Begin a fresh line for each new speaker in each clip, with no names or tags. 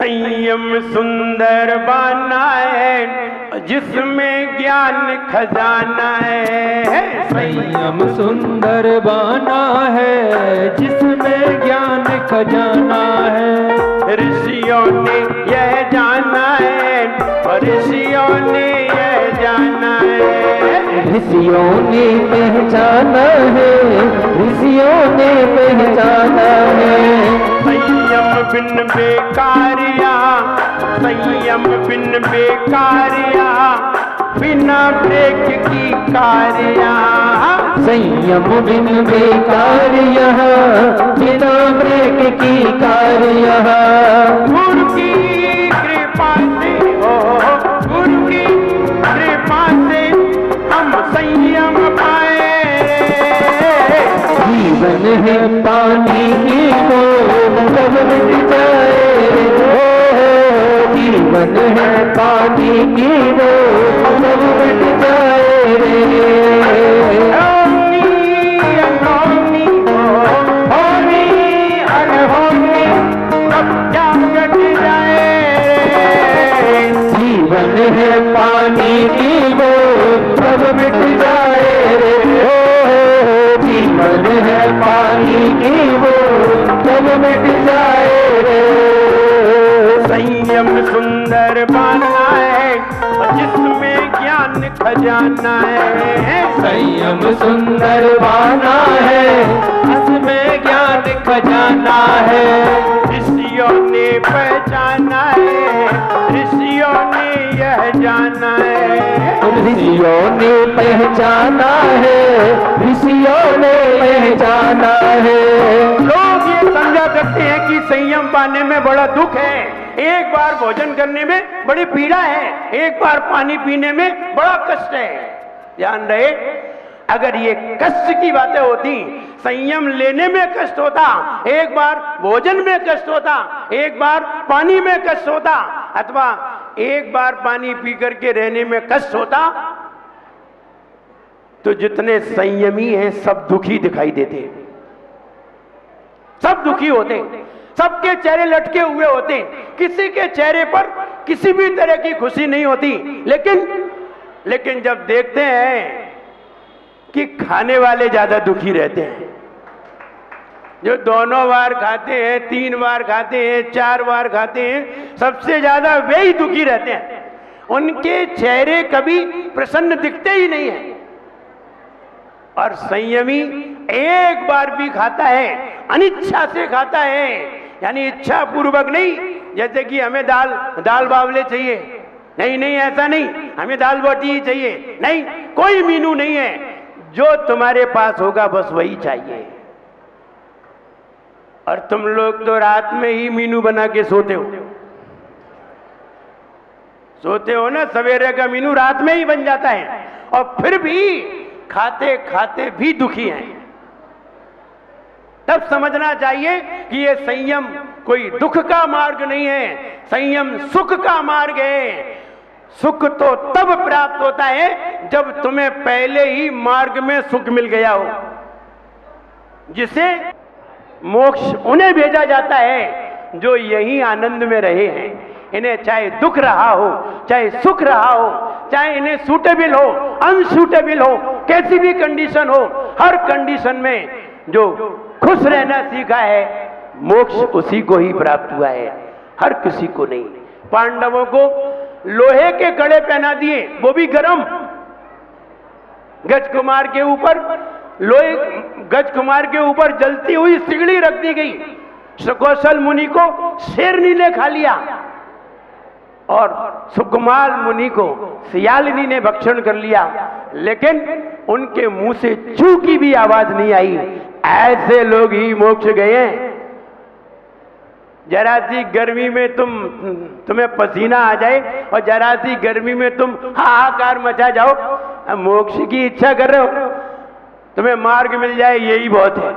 संयम सुंदर बाना है जिसमें ज्ञान खजाना है।
संयम सुंदर बाना है जिसमें ज्ञान खजाना है।
ऋषियों ने यह जाना है और ऋषियों ने यह जाना है।
ऋषियों ने पहचाना है, ऋषियों ने पहचाना है।
संयम बिन बेकारिया, संयम बिन बेकारिया, बिना ब्रेक की कारिया।
संयम बिन बेकारिया, बिना ब्रेक की कारिया।
गुरु की कृपा से हो, गुरु की कृपा से हम संयम पाए।
जीवन है पानी की बूंद जब मिट जाए, जीवन है पानी की बूंद जब मिट जाए रे।
होनी अनहोनी सब क्या घट जाए।
जीवन है पानी की बूंद जब मिट जाए रे। जीवन है पानी की बूंद जब मिट जाए रे।
संयम सुंदर बाना है जिसमें ज्ञान खजाना है।
संयम सुंदर बाना है जिसमें ज्ञान खजाना है।
ऋषियों ने पहचाना है, ऋषियों ने यह जाना है।
ऋषियों ने पहचाना है, ऋषियों ने पहचाना है।
लोग ये समझा सकते हैं कि संयम पाने में बड़ा दुख है, एक बार भोजन करने में बड़ी पीड़ा है, एक बार पानी पीने में बड़ा कष्ट है। ध्यान रहे, अगर ये कष्ट की बातें होती, संयम लेने में कष्ट होता, एक बार भोजन में कष्ट होता, एक बार पानी में कष्ट होता, अथवा एक बार पानी पी करके रहने में कष्ट होता, तो जितने संयमी हैं सब दुखी दिखाई देते, सब दुखी होते, सबके चेहरे लटके हुए होते, किसी के चेहरे पर किसी भी तरह की खुशी नहीं होती। लेकिन जब देखते हैं कि खाने वाले ज्यादा दुखी रहते हैं, जो दोनों बार खाते हैं, 3 बार खाते हैं, 4 बार खाते हैं, सबसे ज्यादा वे ही दुखी रहते हैं। उनके चेहरे कभी प्रसन्न दिखते ही नहीं है। और संयमी एक बार भी खाता है, अनिच्छा से खाता है, यानी इच्छा पूर्वक नहीं। जैसे कि हमें दाल बावले चाहिए, नहीं ऐसा नहीं, हमें दाल बाटी ही चाहिए, नहीं, कोई मीनू नहीं है, जो तुम्हारे पास होगा बस वही चाहिए। और तुम लोग तो रात में ही मीनू बना के सोते हो ना, सवेरे का मीनू रात में ही बन जाता है, और फिर भी खाते खाते भी दुखी हैं। तब समझना चाहिए कि ये संयम कोई दुख का मार्ग नहीं है, संयम सुख का मार्ग है। सुख तो तब प्राप्त होता है जब तुम्हें पहले ही मार्ग में सुख मिल गया हो, जिसे मोक्ष उन्हें भेजा जाता है जो यही आनंद में रहे हैं। इन्हें चाहे दुख रहा हो, चाहे सुख रहा हो, चाहे इन्हें सूटेबल हो, अनसूटेबल हो, कैसी भी कंडीशन हो, हर कंडीशन में जो खुश रहना सीखा है, मोक्ष उसी को ही प्राप्त हुआ है, हर किसी को नहीं। पांडवों को लोहे के कड़े पहना दिए, वो भी गरम, गजकुमार के ऊपर लोहे, गजकुमार के ऊपर जलती हुई सिगड़ी रख दी गई। सुकौशल मुनि को शेरनी ने खा लिया और सुकुमार मुनि को सियालिनी ने भक्षण कर लिया, लेकिन उनके मुंह से चू की भी आवाज नहीं आई। ऐसे लोग ही मोक्ष गए हैं। जरा सी गर्मी में तुम्हें पसीना आ जाए और जरा सी गर्मी में तुम हाहाकार मचा जाओ, मोक्ष की इच्छा कर रहे हो, तुम्हें मार्ग मिल जाए यही बहुत है।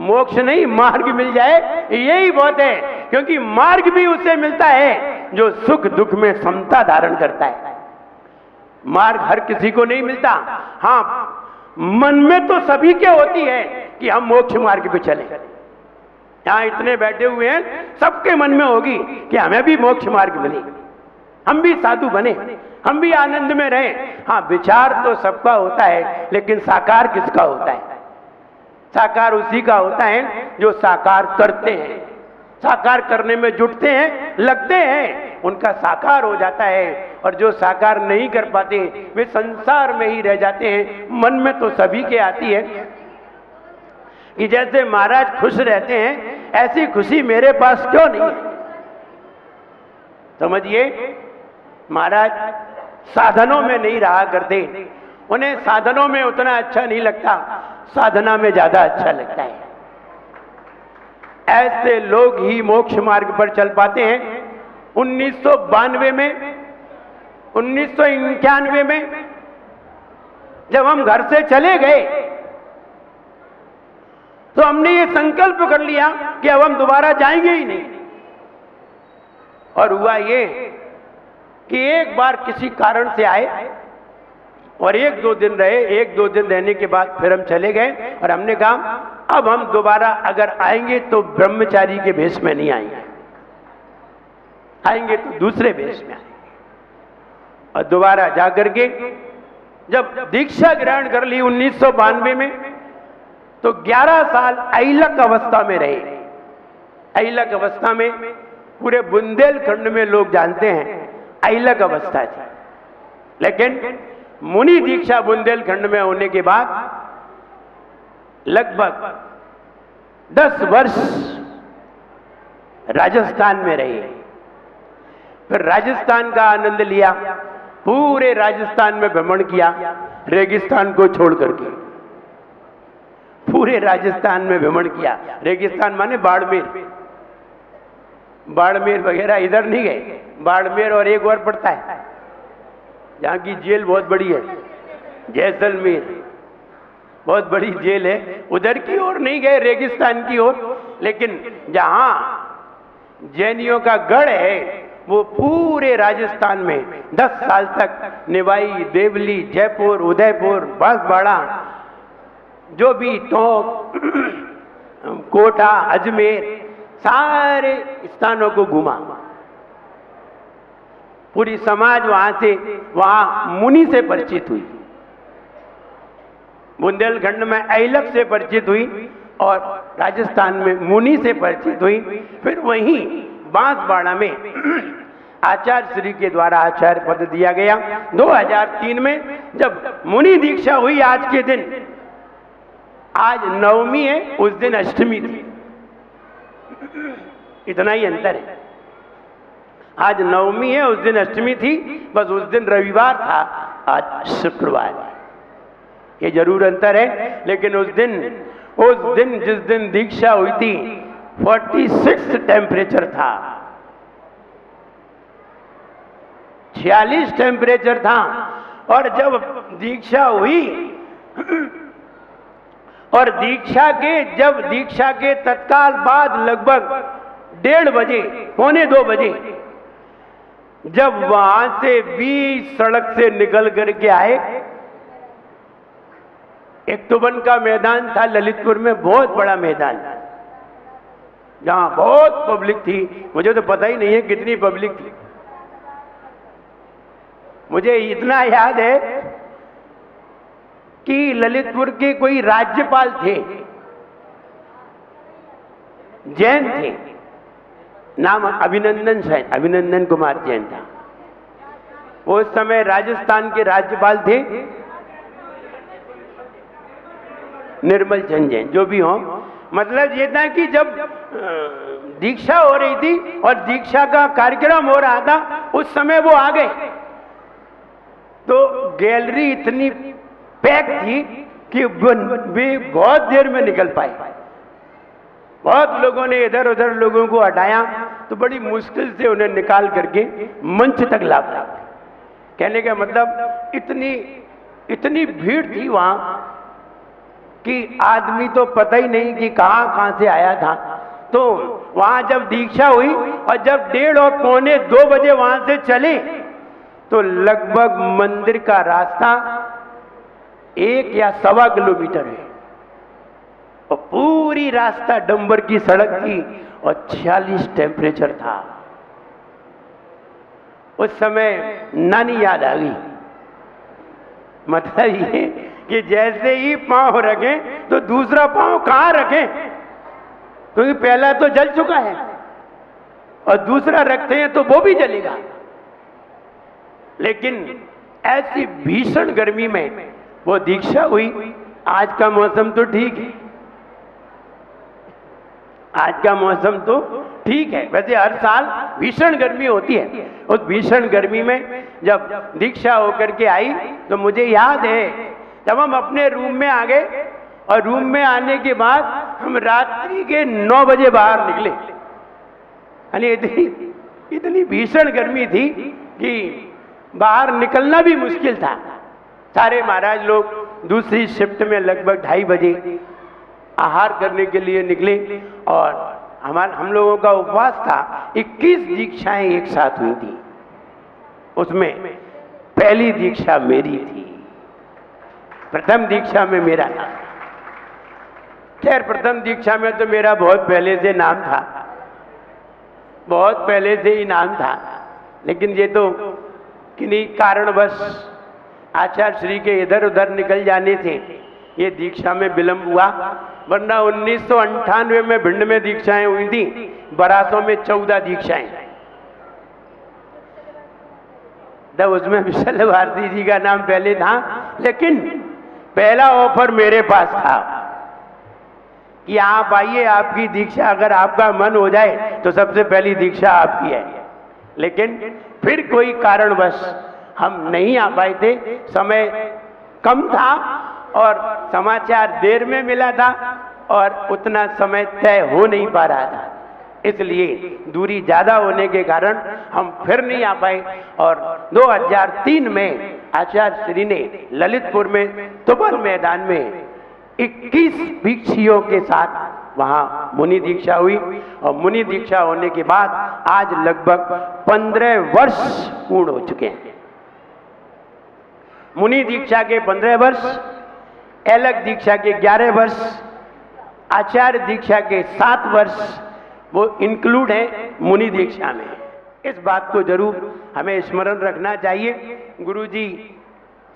मोक्ष नहीं, मार्ग मिल जाए यही बहुत है, क्योंकि मार्ग भी उसे मिलता है जो सुख दुख में समता धारण करता है। मार्ग हर किसी को नहीं मिलता। हाँ, मन में तो सभी के होती है कि हम मोक्ष मार्ग पे चले, यहाँ इतने बैठे हुए हैं, सबके मन में होगी कि हमें भी मोक्ष मार्ग मिले, हम भी साधु बने, हम भी आनंद में रहें। हाँ, विचार तो सबका होता है, लेकिन साकार किसका होता है? साकार उसी का होता है जो साकार करते हैं, साकार करने में जुटते हैं, लगते हैं, उनका साकार हो जाता है। और जो साकार नहीं कर पाते वे संसार में ही रह जाते हैं। मन में तो सभी के आती है कि जैसे महाराज खुश रहते हैं, ऐसी खुशी मेरे पास क्यों नहीं है? समझिए, महाराज साधनों में नहीं रहा करते, उन्हें साधनों में उतना अच्छा नहीं लगता, साधना में ज्यादा अच्छा लगता है। ऐसे लोग ही मोक्ष मार्ग पर चल पाते हैं। 1992 में, 1991 में जब हम घर से चले गए तो हमने ये संकल्प कर लिया कि अब हम दोबारा जाएंगे ही नहीं। और हुआ ये कि एक बार किसी कारण से आए और 1-2 दिन रहे, 1-2 दिन रहने के बाद फिर हम चले गए और हमने कहा अब हम दोबारा अगर आएंगे तो ब्रह्मचारी के भेष में नहीं आएंगे, आएंगे तो दूसरे भेष में आएंगे। और दोबारा जाकर के जब दीक्षा ग्रहण कर ली 1992 में, तो 11 साल ऐलक अवस्था में रहे। ऐलक अवस्था में पूरे बुंदेलखंड में लोग जानते हैं ऐलक अवस्था थी। लेकिन मुनि दीक्षा बुंदेलखंड में होने के बाद लगभग 10 वर्ष राजस्थान में रहे। फिर राजस्थान का आनंद लिया, पूरे राजस्थान में भ्रमण किया, रेगिस्तान को छोड़ करके पूरे राजस्थान में भ्रमण किया। रेगिस्तान माने बाड़मेर, बाड़मेर वगैरह इधर नहीं गए, बाड़मेर और एक और पड़ता है जहां की जेल बहुत बड़ी है, जैसलमेर बहुत बड़ी जेल है, उधर की ओर नहीं गए, रेगिस्तान की ओर। लेकिन जहां जैनियों का गढ़ है वो पूरे राजस्थान में 10 साल तक निवाई, देवली, जयपुर, उदयपुर, बांसवाड़ा, जो भी टोंक, कोटा, अजमेर, सारे स्थानों को घुमा। पूरी समाज वहां मुनि से परिचित हुई, बुंदेलखंड में ऐलक से परिचित हुई और राजस्थान में मुनि से परिचित हुई। फिर वहीं बांसवाड़ा में आचार्य श्री के द्वारा आचार्य पद दिया गया। 2003 में जब मुनि दीक्षा हुई, आज के दिन, आज नवमी है, उस दिन अष्टमी थी, इतना ही अंतर है। आज नवमी है, उस दिन अष्टमी थी, बस उस दिन रविवार था, आज शुक्रवार है, ये जरूर अंतर है। लेकिन उस दिन जिस दिन दीक्षा हुई थी 46 टेम्परेचर था, 46 टेम्परेचर था। और जब दीक्षा हुई और जब दीक्षा के तत्काल बाद लगभग 1:30 बजे, 1:45 बजे, जब वहां से 20 सड़क से निकल करके आए, एक तुबन का मैदान था ललितपुर में, बहुत बड़ा मैदान, जहां बहुत पब्लिक थी। मुझे तो पता ही नहीं है कितनी पब्लिक थी। मुझे इतना याद है कि ललितपुर के कोई राज्यपाल थे, जैन थे, नाम अभिनंदन कुमार जैन था। वो उस समय राजस्थान के राज्यपाल थे, निर्मल चंद जैन, जो भी हो। मतलब ये था कि जब दीक्षा हो रही थी और दीक्षा का कार्यक्रम हो रहा था, उस समय वो आ गए। तो गैलरी इतनी पैक थी कि वे बहुत देर में निकल पाए। बहुत लोगों ने इधर उधर लोगों को हटाया, तो बड़ी मुश्किल से उन्हें निकाल करके मंच तक ला पाए। कहने का मतलब इतनी भीड़ थी वहां कि आदमी तो पता ही नहीं कि कहां से आया था। तो वहां जब दीक्षा हुई और जब 1:30 और 1:45 बजे वहां से चले, तो लगभग मंदिर का रास्ता 1 या 1.25 किलोमीटर है। और पूरी रास्ता डंबर की सड़क थी और 46 टेम्परेचर था। उस समय नानी याद आ गई। मतलब ये कि जैसे ही पांव रखें तो दूसरा पांव कहां रखें, क्योंकि पहला तो जल चुका है और दूसरा रखते हैं तो वो भी जलेगा। लेकिन ऐसी भीषण गर्मी में वो दीक्षा हुई। आज का मौसम तो ठीक है, आज का मौसम तो ठीक है। वैसे हर साल भीषण गर्मी होती है। उस भीषण गर्मी में जब दीक्षा होकर के आई तो मुझे याद है जब हम अपने रूम में आ गए और रूम में आने के बाद हम रात्रि के 9 बजे बाहर निकले। यानी इतनी भीषण गर्मी थी कि बाहर निकलना भी मुश्किल था। सारे महाराज लोग दूसरी शिफ्ट में लगभग 2:30 बजे आहार करने के लिए निकले और हम लोगों का उपवास था। 21 दीक्षाएं एक साथ हुई थी। उसमें पहली दीक्षा मेरी थी, प्रथम दीक्षा में मेरा नाम। खैर प्रथम दीक्षा में तो मेरा बहुत पहले से नाम था, बहुत पहले से ही नाम था, लेकिन ये तो किन्हीं कारणवश आचार्य श्री के इधर उधर निकल जाने से ये दीक्षा में विलंब हुआ। वरना 1998 में भिंड में दीक्षाएं हुई थी, बरासों में 14 दीक्षाएं। तब उसमें विशल भारती जी का नाम पहले था, लेकिन पहला ऑफर मेरे पास था कि आप आइए, आपकी दीक्षा अगर आपका मन हो जाए तो सबसे पहली दीक्षा आपकी है। लेकिन फिर कोई कारणवश हम नहीं आ पाए थे, समय कम था और समाचार देर में मिला था और उतना समय तय हो नहीं पा रहा था, इसलिए दूरी ज्यादा होने के कारण हम फिर नहीं आ पाए। और 2003 में आचार्य श्री ने ललितपुर में तुबल मैदान में 21 भिक्षुओं के साथ वहां मुनि दीक्षा हुई और मुनि दीक्षा होने के बाद आज लगभग 15 वर्ष पूर्ण हो चुके हैं। मुनि दीक्षा के 15 वर्ष, अलग दीक्षा के 11 वर्ष, आचार्य दीक्षा के 7 वर्ष वो इंक्लूड है मुनि दीक्षा में। इस बात को जरूर हमें स्मरण रखना चाहिए। गुरुजी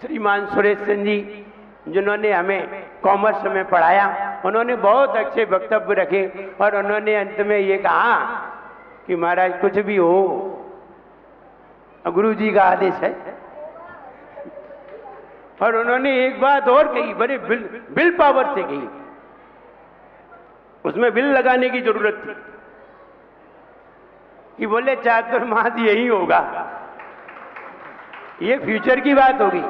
श्रीमान सुरेश सिंह जी जिन्होंने हमें कॉमर्स में पढ़ाया, उन्होंने बहुत अच्छे वक्तव्य रखे और उन्होंने अंत में ये कहा कि महाराज कुछ भी हो, गुरुजी का आदेश है। और उन्होंने एक बात और कही, बड़े बिल पावर से कही, उसमें बिल लगाने की जरूरत थी कि बोले चातुर्मास यही होगा। ये फ्यूचर की बात होगी,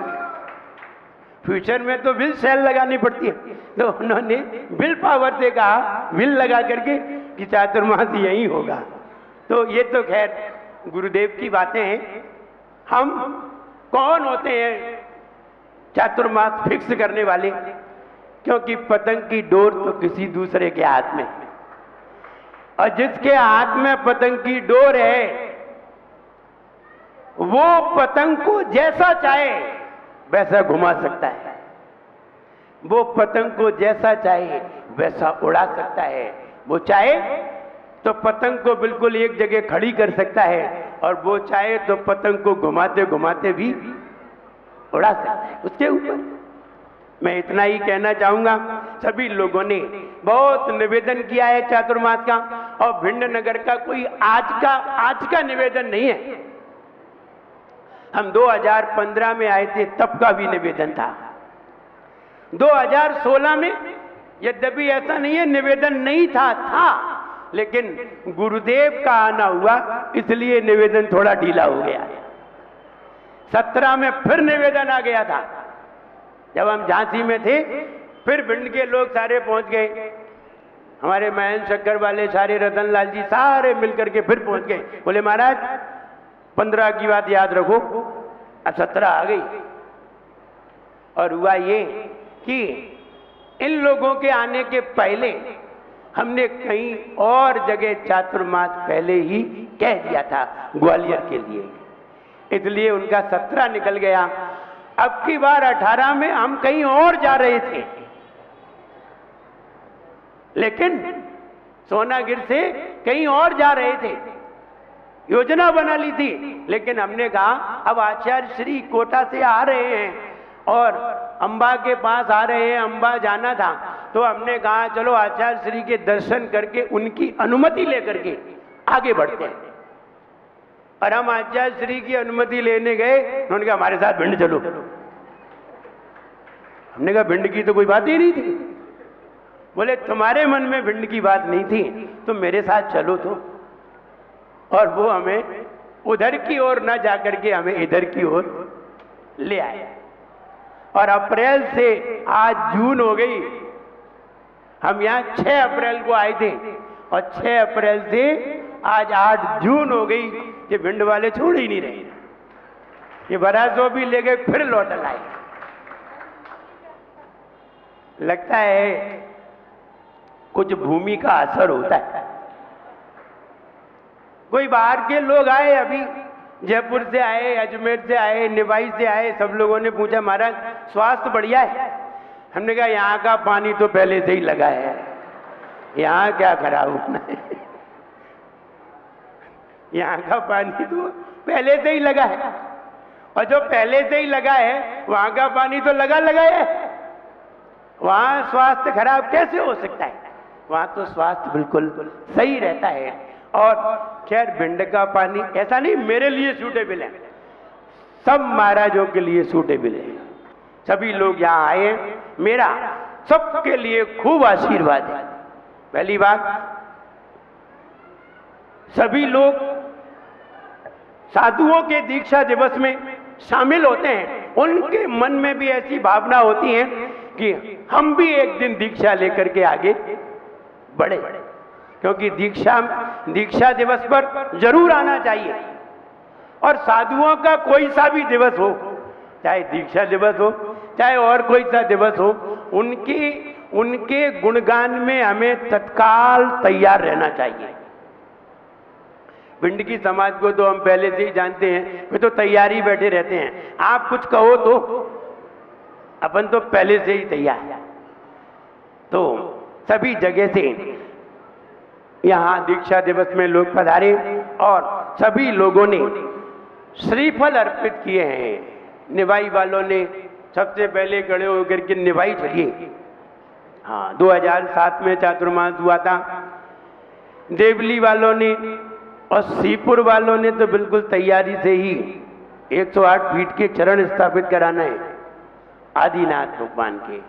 फ्यूचर में तो बिल सेल लगानी पड़ती है, तो उन्होंने बिल पावर से कहा, बिल लगा करके कि चातुर्मास यही होगा। तो ये तो खैर गुरुदेव की बातें हैं। हम कौन होते हैं चातुर्मास फिक्स करने वाले? क्योंकि पतंग की डोर तो किसी दूसरे के हाथ में है और जिसके हाथ में पतंग की डोर है वो पतंग को जैसा चाहे वैसा घुमा सकता है, वो पतंग को जैसा चाहे वैसा उड़ा सकता है। वो चाहे तो पतंग को बिल्कुल एक जगह खड़ी कर सकता है और वो चाहे तो पतंग को घुमाते घुमाते भी उड़ा सकता है। उसके ऊपर मैं इतना ही कहना चाहूंगा। सभी लोगों ने बहुत निवेदन किया है चातुर्मास का, और भिंड नगर का कोई आज का निवेदन नहीं है। हम 2015 में आए थे, तब का भी निवेदन था। 2016 में यद्यपि ऐसा नहीं है निवेदन नहीं था, लेकिन गुरुदेव का आना हुआ इसलिए निवेदन थोड़ा ढीला हो गया। 17 में फिर निवेदन आ गया था, जब हम झांसी में थे। फिर भिंड के लोग सारे पहुंच गए, हमारे महेंद्र शक्कर वाले सारे, रतन लाल जी सारे मिलकर के फिर पहुंच गए। बोले महाराज 15 की बात याद रखो, अब 17 आ गई। और हुआ ये कि इन लोगों के आने के पहले हमने कहीं और जगह चातुर्मास पहले ही कह दिया था ग्वालियर के लिए, इसलिए उनका 17 निकल गया। अब की बार 18 में हम कहीं और जा रहे थे, लेकिन सोनागिर से कहीं और जा रहे थे, योजना बना ली थी। लेकिन हमने कहा अब आचार्य श्री कोटा से आ रहे हैं और अंबा के पास आ रहे हैं, अंबा जाना था, तो हमने कहा चलो आचार्य श्री के दर्शन करके उनकी अनुमति लेकर के आगे बढ़ते हैं। और हम आचार्य श्री की अनुमति लेने गए, उन्होंने कहा हमारे साथ भिंड चलो। हमने कहा भिंड की तो कोई बात ही नहीं थी। बोले तुम्हारे मन में भिंड की बात नहीं थी तो मेरे साथ चलो तो। और वो हमें उधर की ओर न जाकर के हमें इधर की ओर ले आए। और अप्रैल से आज जून हो गई, हम यहाँ 6 अप्रैल को आए थे और 6 अप्रैल से आज 8 जून हो गई। ये भिंड वाले छोड़ ही नहीं रहे, ये बरासो भी ले गए फिर लौट लाए। लगता है कुछ भूमि का असर होता है। कोई बाहर के लोग आए, अभी जयपुर से आए, अजमेर से आए, निवाई से आए, सब लोगों ने पूछा महाराज स्वास्थ्य बढ़िया है? हमने कहा यहाँ का पानी तो पहले से ही लगा है, यहाँ क्या खराब होना है। यहाँ का पानी तो पहले से ही लगा है, और जो पहले से ही लगा है वहां का पानी तो लगा है। वहां स्वास्थ्य खराब कैसे हो सकता है? वहां तो स्वास्थ्य बिल्कुल सही रहता है। और खैर भिंड का पानी ऐसा नहीं मेरे लिए सूटेबल है, सब महाराजों के लिए सूटेबल है। सभी लोग यहाँ आए, मेरा सबके लिए खूब आशीर्वाद है। पहली बात, सभी लोग साधुओं के दीक्षा दिवस में शामिल होते हैं, उनके मन में भी ऐसी भावना होती है कि हम भी एक दिन दीक्षा लेकर के आगे बढ़े, क्योंकि दीक्षा दिवस पर जरूर आना चाहिए। और साधुओं का कोई सा भी दिवस हो, चाहे दीक्षा दिवस हो चाहे और कोई सा दिवस हो, उनके गुणगान में हमें तत्काल तैयार रहना चाहिए। भिंड की समाज को तो हम पहले से ही जानते हैं, वे तो तैयारी बैठे रहते हैं। आप कुछ कहो तो अपन तो पहले से ही तैयार। तो सभी जगह से यहाँ दीक्षा दिवस में लोग पधारे और सभी लोगों ने श्रीफल अर्पित किए हैं। निभाई वालों ने सबसे पहले खड़े होकर के निभाई चलिए। हाँ, 2007 में चातुर्मास हुआ था। देवली वालों ने और सीपुर वालों ने तो बिल्कुल तैयारी से ही 108 फीट के चरण स्थापित कराना है आदिनाथ भगवान के।